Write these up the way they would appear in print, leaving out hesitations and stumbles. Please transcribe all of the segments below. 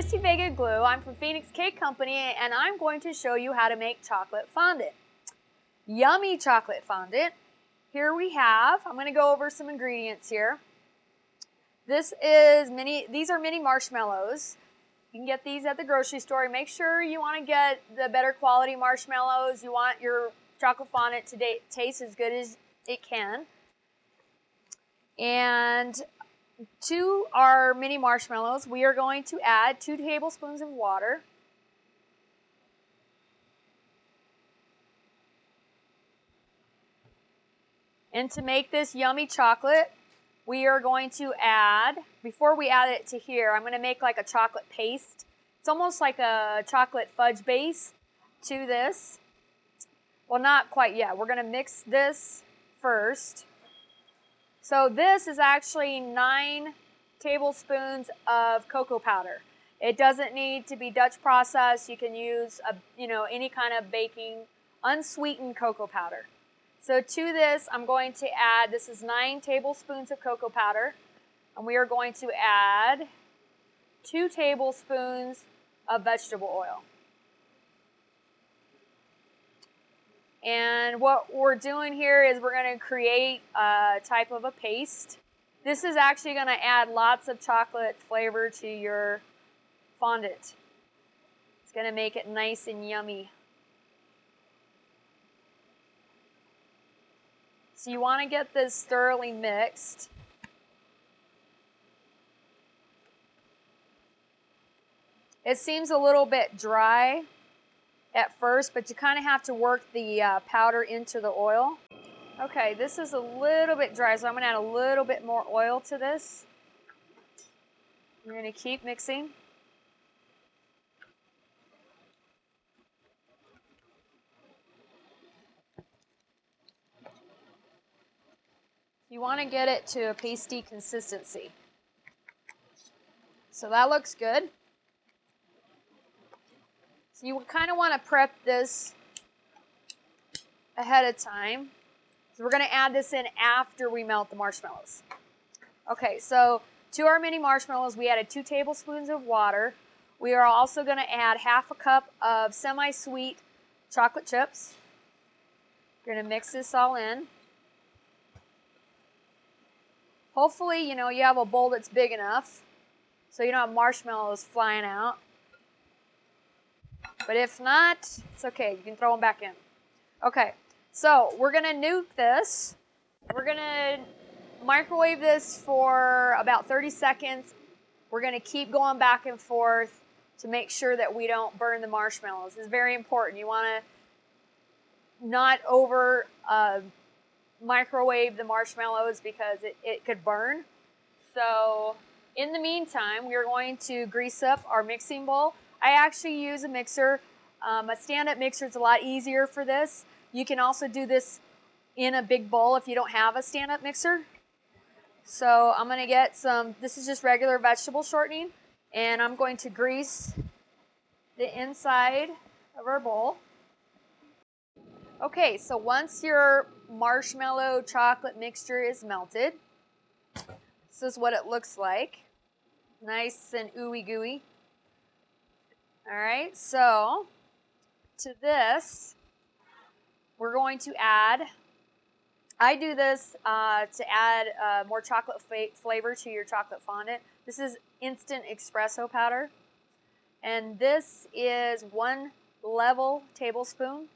Christy Vega-Gluch. I'm from Phoenix Cake Company, and I'm going to show you how to make chocolate fondant. Yummy chocolate fondant. Here we have, I'm going to go over some ingredients here. These are mini marshmallows. You can get these at the grocery store. Make sure you want to get the better quality marshmallows. You want your chocolate fondant to taste as good as it can. And to our mini marshmallows, we are going to add 2 tablespoons of water. And to make this yummy chocolate, we are going to add, before we add it to here, I'm going to make like a chocolate paste. It's almost like a chocolate fudge base to this. Well, not quite yet. We're going to mix this first. So this is actually 9 tablespoons of cocoa powder. It doesn't need to be Dutch processed. You can use any kind of baking unsweetened cocoa powder. So to this, I'm going to add, this is 9 tablespoons of cocoa powder, and we are going to add 2 tablespoons of vegetable oil. And what we're doing here is we're going to create a type of a paste. This is actually going to add lots of chocolate flavor to your fondant. It's going to make it nice and yummy. So you want to get this thoroughly mixed. It seems a little bit dry at first, but you kind of have to work the powder into the oil. Okay, this is a little bit dry, so I'm going to add a little bit more oil to this. We're going to keep mixing. You want to get it to a pasty consistency. So that looks good. So you kind of want to prep this ahead of time. So we're going to add this in after we melt the marshmallows. Okay, so to our mini marshmallows, we added 2 tablespoons of water. We are also going to add half a cup of semi-sweet chocolate chips. You're going to mix this all in. Hopefully, you have a bowl that's big enough so you don't have marshmallows flying out. But if not, it's okay. You can throw them back in. Okay, so we're going to nuke this. We're going to microwave this for about 30 seconds. We're going to keep going back and forth to make sure that we don't burn the marshmallows. It's very important. You want to not over microwave the marshmallows because it could burn. So in the meantime, we're going to grease up our mixing bowl. I actually use a mixer. A stand-up mixer is a lot easier for this. You can also do this in a big bowl if you don't have a stand-up mixer. So I'm going to get this is just regular vegetable shortening, and I'm going to grease the inside of our bowl. Okay, so once your marshmallow chocolate mixture is melted, this is what it looks like. Nice and ooey gooey. All right, so to this, we're going to add, I do this to add more chocolate flavor to your chocolate fondant. This is instant espresso powder. And this is 1 level tablespoon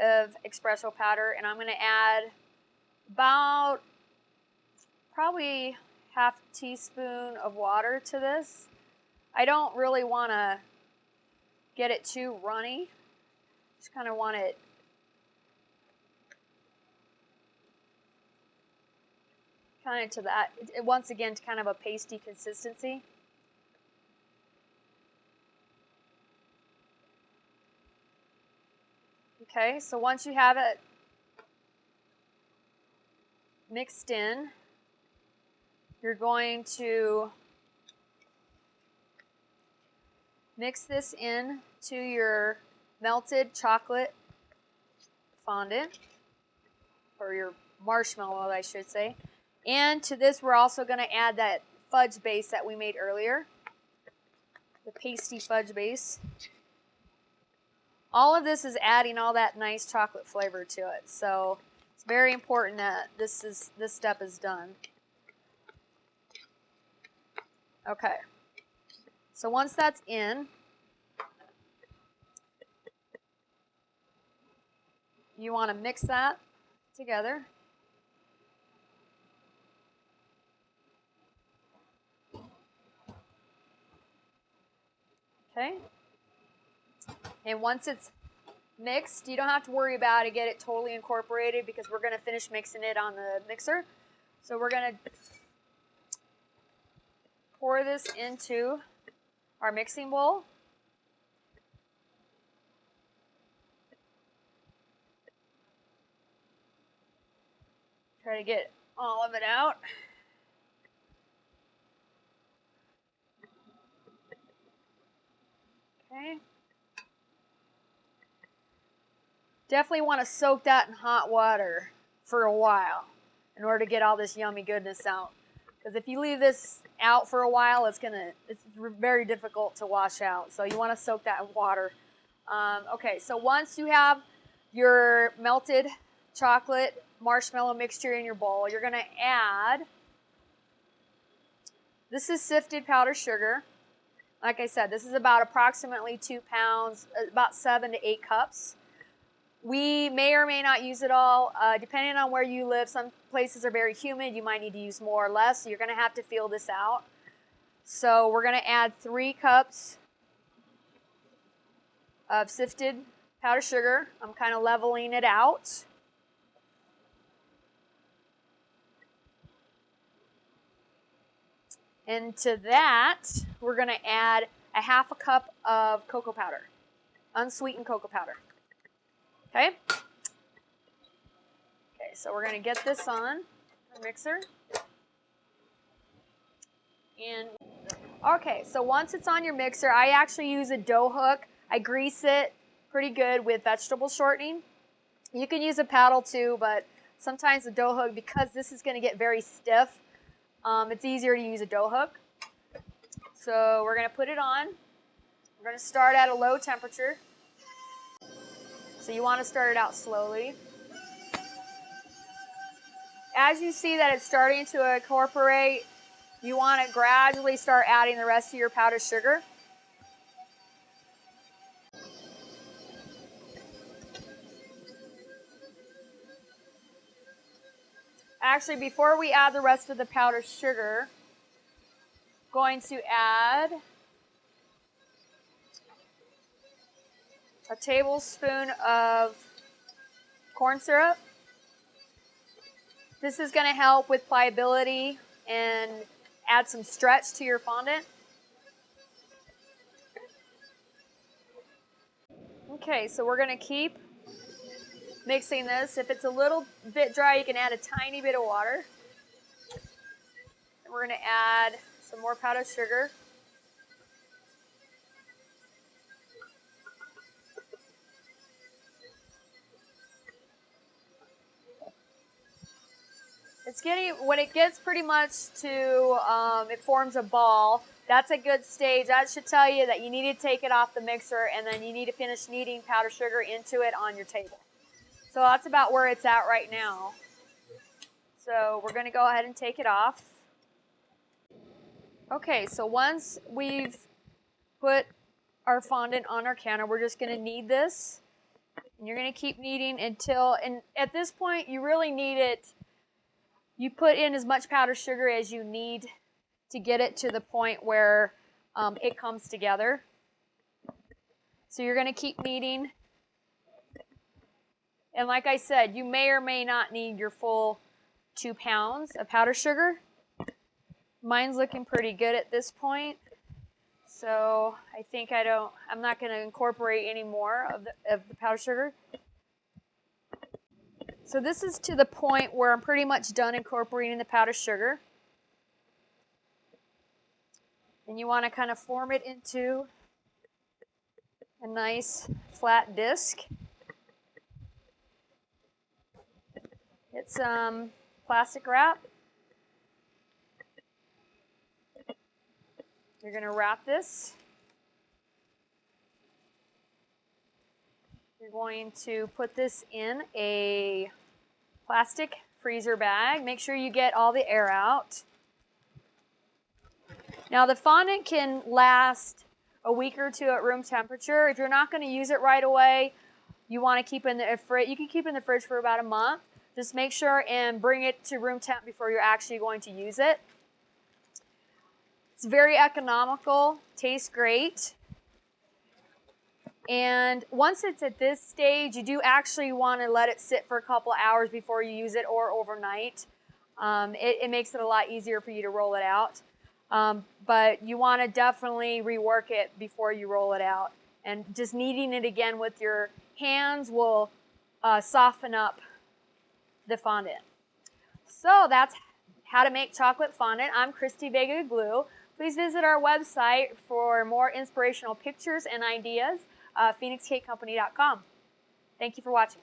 of espresso powder. And I'm going to add about probably half a teaspoon of water to this. I don't really want to get it too runny. Just kind of want it kind of to that, once again, to kind of a pasty consistency. Okay, so once you have it mixed in, you're going to mix this in to your melted chocolate fondant, or your marshmallow, I should say. And to this, we're also going to add that fudge base that we made earlier. the pasty fudge base. All of this is adding all that nice chocolate flavor to it. So it's very important that this step is done. Okay. So once that's in, you want to mix that together. Okay. And once it's mixed, you don't have to worry about it, get it totally incorporated because we're going to finish mixing it on the mixer. So we're going to pour this into our mixing bowl. Try to get all of it out. Okay. Definitely want to soak that in hot water for a while in order to get all this yummy goodness out. Because if you leave this out for a while, it's very difficult to wash out. So you want to soak that in water. Okay, so once you have your melted chocolate marshmallow mixture in your bowl, you're going to add, this is sifted powdered sugar. Like I said, this is about approximately 2 pounds, about 7 to 8 cups. We may or may not use it all, depending on where you live. Some places are very humid. You might need to use more or less, so you're going to have to feel this out. So we're going to add 3 cups of sifted powdered sugar. I'm kind of leveling it out. And to that, we're going to add a half a cup of cocoa powder, unsweetened cocoa powder. Okay? Okay, so we're going to get this on the mixer. And okay, so once it's on your mixer, I actually use a dough hook. I grease it pretty good with vegetable shortening. You can use a paddle too, but sometimes the dough hook, because this is going to get very stiff, it's easier to use a dough hook. So we're going to put it on. We're going to start at a low temperature. So you want to start it out slowly. As you see that it's starting to incorporate, you want to gradually start adding the rest of your powdered sugar. Actually, before we add the rest of the powdered sugar, I'm going to add a tablespoon of corn syrup. This is going to help with pliability and add some stretch to your fondant. Okay, so we're going to keep mixing this. If it's a little bit dry, you can add a tiny bit of water. And we're going to add some more powdered sugar. When it gets pretty much to, it forms a ball, that's a good stage. That should tell you that you need to take it off the mixer and then you need to finish kneading powdered sugar into it on your table. So that's about where it's at right now. So we're going to go ahead and take it off. Okay, so once we've put our fondant on our counter, we're just going to knead this. And you're going to keep kneading until, and at this point, you really need it. You put in as much powdered sugar as you need to get it to the point where it comes together. So you're going to keep kneading. And like I said, you may or may not need your full 2 pounds of powdered sugar. Mine's looking pretty good at this point. So I think I'm not going to incorporate any more of the powdered sugar. So this is to the point where I'm pretty much done incorporating the powdered sugar. And you want to kind of form it into a nice flat disc. Get some plastic wrap. You're going to wrap this You're going to put this in a plastic freezer bag. Make sure you get all the air out. Now the fondant can last a week or two at room temperature. If you're not going to use it right away, you want to keep in the fridge. You can keep it in the fridge for about a month. Just make sure and bring it to room temp before you're actually going to use it. It's very economical, tastes great. And once it's at this stage, you do actually want to let it sit for a couple hours before you use it, or overnight. It makes it a lot easier for you to roll it out. But you want to definitely rework it before you roll it out. And just kneading it again with your hands will soften up the fondant. So that's how to make chocolate fondant. I'm Christy Vega-Gluch. Please visit our website for more inspirational pictures and ideas, phoenixcakecompany.com. Thank you for watching.